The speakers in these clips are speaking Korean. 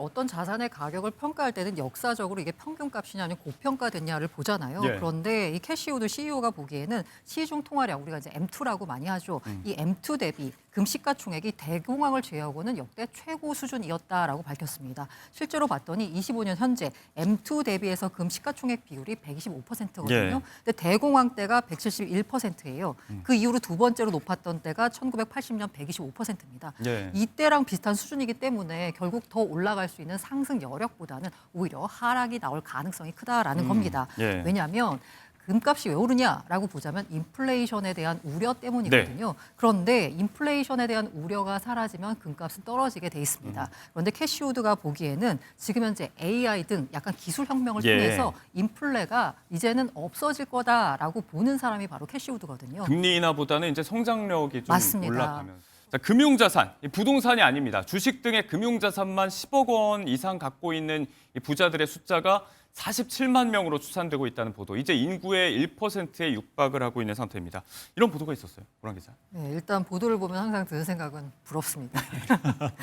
어떤 자산의 가격을 평가할 때는 역사적으로 이게 평균값이냐 아니면 고평가됐냐를 보잖아요. 예. 그런데 이 캐시우드 CEO가 보기에는 시중 통화량 우리가 이제 M2라고 많이 하죠. 이 M2 대비 금시가총액이 대공황을 제외하고는 역대 최고 수준이었다라고 밝혔습니다. 실제로 봤더니 25년 현재 M2 대비해서 금시가총액 비율이 125%거든요. 예. 근데 대공황 때가 171%예요. 그 이후로 두 번째로 높았던 때가 1980년 125%입니다. 예. 이때랑 비슷한 수준이기 때문에 결국 더 올라갈 수 있는 상승 여력보다는 오히려 하락이 나올 가능성이 크다라는 겁니다. 예. 왜냐하면 금값이 왜 오르냐라고 보자면 인플레이션에 대한 우려 때문이거든요. 그런데 인플레이션에 대한 우려가 사라지면 금값은 떨어지게 돼 있습니다. 그런데 캐시우드가 보기에는 지금 현재 AI 등 약간 기술 혁명을 예. 통해서 인플레가 이제는 없어질 거다라고 보는 사람이 바로 캐시우드거든요. 금리 인하보다는 이제 성장력이 좀 맞습니다. 올라가면서. 자, 금융자산, 이 부동산이 아닙니다. 주식 등의 금융자산만 10억 원 이상 갖고 있는 이 부자들의 숫자가 47만 명으로 추산되고 있다는 보도. 이제 인구의 1%에 육박을 하고 있는 상태입니다. 이런 보도가 있었어요, 보람 기자. 네, 일단 보도를 보면 항상 드는 생각은 부럽습니다.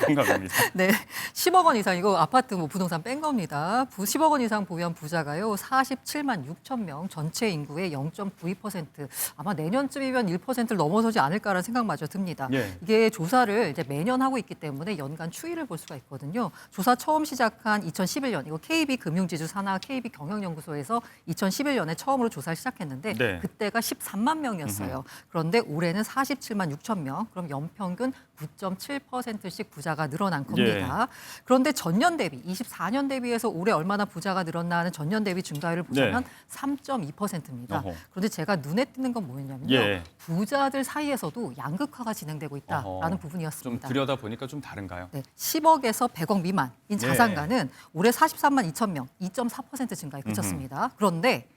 공감합니다. 네, 10억 원 이상 이거 아파트 뭐 부동산 뺀 겁니다. 10억 원 이상 보유한 부자가요 47만 6천 명, 전체 인구의 0.92%. 아마 내년쯤이면 1%를 넘어서지 않을까라는 생각마저 듭니다. 예. 이게 조사를 이제 매년 하고 있기 때문에 연간 추이를 볼 수가 있거든요. 조사 처음 시작한 2011년 이거 KB 금융지주 산하 KB 경영연구소에서 2011년에 처음으로 조사를 시작했는데 네. 그때가 13만 명이었어요. 그런데 올해는 47만 6천 명. 그럼 연평균 9.7%씩 부자가 늘어난 겁니다. 그런데 전년 대비 24년 대비해서 올해 얼마나 부자가 늘었나 하는 전년 대비 증가율을 보자면 3.2%입니다. 어허. 그런데 제가 눈에 띄는 건 뭐였냐면요. 예. 부자들 사이에서도 양극화가 진행되고 있다라는 어허. 좀 부분이었습니다. 들여다 보니까 좀 다른가요? 네, 10억에서 100억 미만인 자산가는 올해 43만 2천 명, 2.4% 증가에 그쳤습니다. 그런데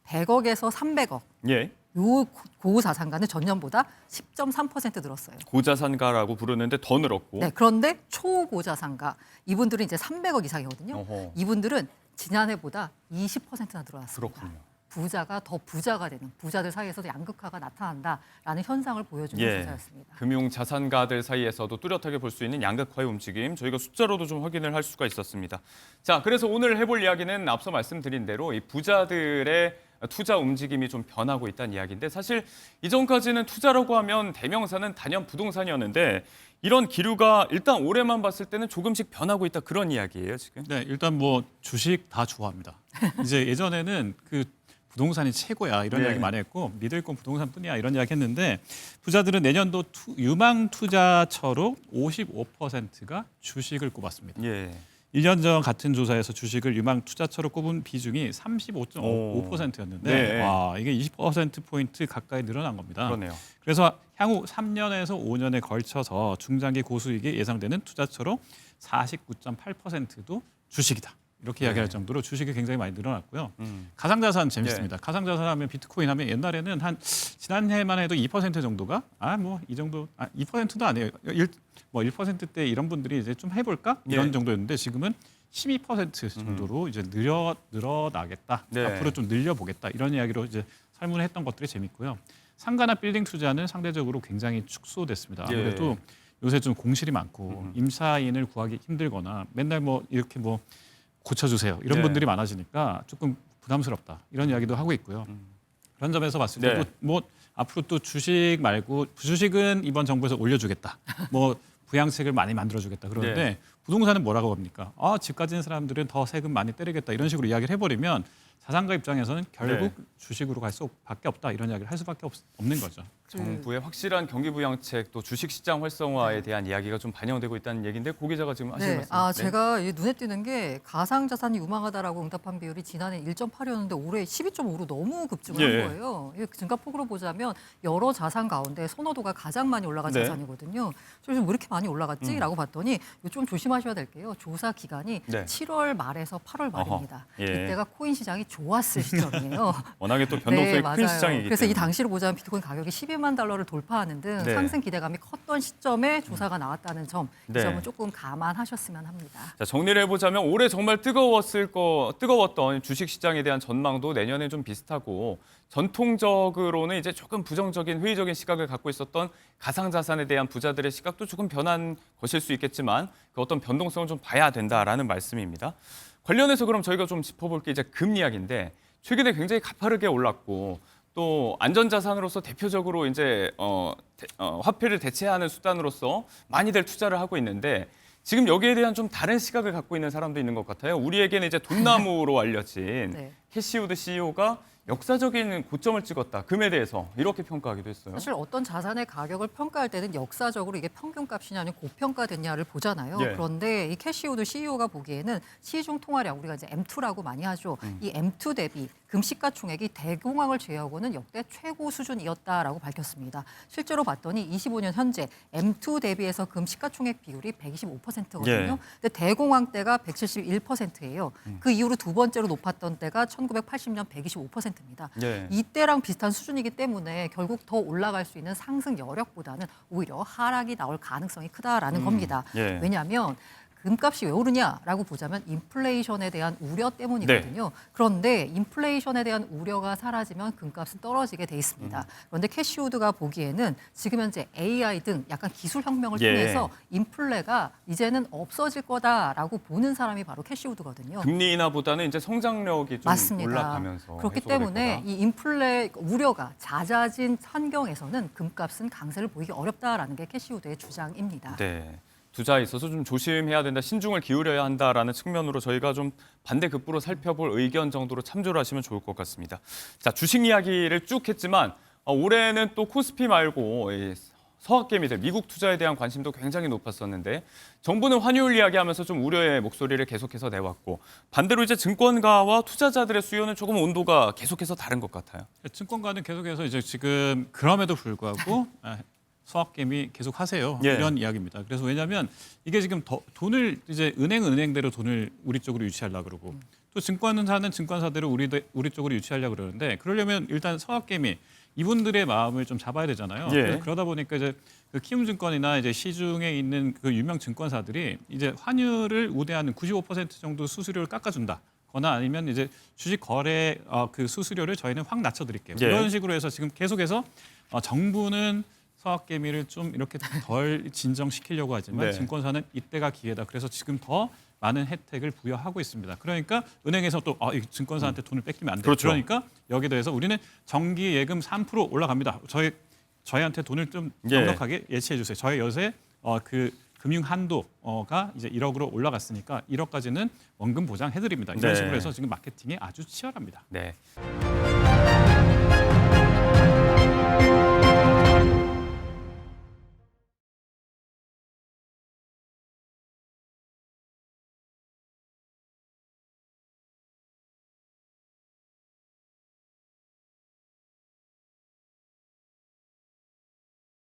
100억에서 300억, 예. 요 고자산가는 전년보다 10.3% 늘었어요. 고자산가라고 부르는데 더 늘었고. 네, 그런데 초고자산가, 이분들은 이제 300억 이상이거든요. 어허. 이분들은 지난해보다 20%나 늘어났습니다. 그렇군요. 부자가 더 부자가 되는, 부자들 사이에서도 양극화가 나타난다라는 현상을 보여주는 예. 조사였습니다. 금융 자산가들 사이에서도 뚜렷하게 볼 수 있는 양극화의 움직임, 저희가 숫자로도 좀 확인을 할 수가 있었습니다. 자, 그래서 오늘 해볼 이야기는 앞서 말씀드린 대로 이 부자들의 투자 움직임이 좀 변하고 있다는 이야기인데, 사실 이전까지는 투자라고 하면 대명사는 단연 부동산이었는데 이런 기류가 일단 올해만 봤을 때는 조금씩 변하고 있다, 그런 이야기예요, 지금. 네, 일단 뭐 주식 다 좋아합니다. 이제 예전에는 그 부동산이 최고야 이런 네. 이야기 많이 했고 믿을 건 부동산뿐이야 이런 이야기 했는데 부자들은 내년도 유망 투자처로 55%가 주식을 꼽았습니다. 예. 1년 전 같은 조사에서 주식을 유망 투자처로 꼽은 비중이 35.5%였는데 네. 와, 이게 20%포인트 가까이 늘어난 겁니다. 그러네요. 그래서 향후 3년에서 5년에 걸쳐서 중장기 고수익이 예상되는 투자처로 49.8%도 주식이다. 이렇게 이야기할 정도로 주식이 굉장히 많이 늘어났고요. 가상자산 재밌습니다. 가상자산 하면 비트코인 하면 옛날에는 한 지난해만 해도 2% 정도가 뭐 이 정도 2%도 아니에요. 1%대 이런 분들이 이제 좀 해볼까 이런 정도였는데 지금은 12% 정도로 이제 늘어나겠다. 네. 앞으로 좀 늘려보겠다 이런 이야기로 이제 설문을 했던 것들이 재밌고요. 상가나 빌딩 투자는 상대적으로 굉장히 축소됐습니다. 아무래도 요새 좀 공실이 많고 임차인을 구하기 힘들거나 맨날 뭐 이렇게 뭐 고쳐주세요. 이런 분들이 많아지니까 조금 부담스럽다. 이런 이야기도 하고 있고요. 그런 점에서 봤을 때도 뭐 앞으로 또 주식 말고 주식은 이번 정부에서 올려주겠다. 뭐 부양책을 많이 만들어주겠다. 그러는데 부동산은 뭐라고 합니까? 집 가진 사람들은 더 세금 많이 때리겠다. 이런 식으로 이야기를 해버리면 자산가 입장에서는 결국 주식으로 갈 수밖에 없다. 이런 이야기를 할 수밖에 없는 거죠. 정부의 확실한 경기 부양책, 또 주식시장 활성화에 대한 이야기가 좀 반영되고 있다는 얘기인데, 고 기자가 지금 하시는 말씀. 제가 눈에 띄는 게 가상자산이 유망하다라고 응답한 비율이 지난해 1.8이었는데 올해 12.5로 너무 급증을 한 거예요. 이 증가폭으로 보자면 여러 자산 가운데 선호도가 가장 많이 올라간 자산이거든요. 그래서 왜 이렇게 많이 올라갔지라고 봤더니 좀 조심하셔야 될 게요. 조사 기간이 7월 말에서 8월 말입니다. 이때가 코인 시장이 좋았을 시점이에요. 워낙에 또 변동성이 큰 시장이기 때문에. 그래서 이 당시로 보자면 비트코인 가격이 12만 800만 달러를 돌파하는 등 네. 상승 기대감이 컸던 시점에 조사가 나왔다는 점, 네. 이 점은 조금 감안하셨으면 합니다. 자, 정리를 해보자면 올해 정말 뜨거웠던 주식시장에 대한 전망도 내년에 좀 비슷하고 전통적으로는 이제 조금 부정적인 회의적인 시각을 갖고 있었던 가상자산에 대한 부자들의 시각도 조금 변한 것일 수 있겠지만 그 어떤 변동성을 좀 봐야 된다라는 말씀입니다. 관련해서 그럼 저희가 좀 짚어볼 게 이제 금 이야기인데 최근에 굉장히 가파르게 올랐고 또 안전자산으로서 대표적으로 이제 화폐를 대체하는 수단으로서 많이들 투자를 하고 있는데 지금 여기에 대한 좀 다른 시각을 갖고 있는 사람도 있는 것 같아요. 우리에게는 이제 돈나무로 알려진 네. 캐시우드 CEO가 역사적인 고점을 찍었다. 금에 대해서 이렇게 평가하기도 했어요. 사실 어떤 자산의 가격을 평가할 때는 역사적으로 이게 평균값이냐 아니면 고평가됐냐를 보잖아요. 예. 그런데 이 캐시우드 CEO가 보기에는 시중 통화량, 우리가 이제 M2라고 많이 하죠. 이 M2 대비 금 시가총액이 대공황을 제외하고는 역대 최고 수준이었다라고 밝혔습니다. 실제로 봤더니 25년 현재 M2 대비해서 금 시가총액 비율이 125%거든요. 예. 근데 대공황 때가 171%예요. 그 이후로 두 번째로 높았던 때가 1980년 125%입니다. 예. 이때랑 비슷한 수준이기 때문에 결국 더 올라갈 수 있는 상승 여력보다는 오히려 하락이 나올 가능성이 크다라는 겁니다. 예. 왜냐하면 금값이 왜 오르냐라고 보자면 인플레이션에 대한 우려 때문이거든요. 그런데 인플레이션에 대한 우려가 사라지면 금값은 떨어지게 돼 있습니다. 그런데 캐시우드가 보기에는 지금 현재 AI 등 약간 기술 혁명을 예. 통해서 인플레가 이제는 없어질 거다라고 보는 사람이 바로 캐시우드거든요. 금리 인하보다는 이제 성장력이 좀 맞습니다. 올라가면서 그렇기 해소가 될 때문에 거다. 이 인플레 우려가 잦아진 환경에서는 금값은 강세를 보이기 어렵다라는 게 캐시우드의 주장입니다. 네. 투자에 있어서 좀 조심해야 된다, 신중을 기울여야 한다라는 측면으로 저희가 좀 반대급부로 살펴볼 의견 정도로 참조를 하시면 좋을 것 같습니다. 자, 주식 이야기를 쭉 했지만 올해는 또 코스피 말고 이 서학개미들, 미국 투자에 대한 관심도 굉장히 높았었는데 정부는 환율 이야기하면서 좀 우려의 목소리를 계속해서 내왔고 반대로 이제 증권가와 투자자들의 수요는 조금 온도가 계속해서 다른 것 같아요. 증권가는 계속해서 이제 지금 그럼에도 불구하고 서학개미 계속 하세요. 예. 이런 이야기입니다. 그래서 왜냐하면 이게 지금 돈을 이제 은행대로 돈을 우리 쪽으로 유치하려고 그러고 또 증권사는 증권사대로 우리 쪽으로 유치하려고 그러는데 그러려면 일단 서학개미 이분들의 마음을 좀 잡아야 되잖아요. 예. 그래서 그러다 보니까 이제 그 키움증권이나 이제 시중에 있는 그 유명 증권사들이 이제 환율을 우대하는 95% 정도 수수료를 깎아준다. 거나 아니면 이제 주식 거래 그 수수료를 저희는 확 낮춰드릴게요. 예. 이런 식으로 해서 지금 계속해서 정부는 서학개미를 좀 이렇게 덜 진정시키려고 하지만 네. 증권사는 이때가 기회다. 그래서 지금 더 많은 혜택을 부여하고 있습니다. 그러니까 은행에서 또 이 증권사한테 돈을 뺏기면 안 돼. 그렇죠. 그러니까 여기에 대해서 우리는 정기 예금 3% 올라갑니다. 저희한테 돈을 좀 예. 넉넉하게 예치해 주세요. 저희 요새 그 금융 한도가 이제 1억으로 올라갔으니까 1억까지는 원금 보장해드립니다. 이런 네. 식으로 해서 지금 마케팅이 아주 치열합니다. 네.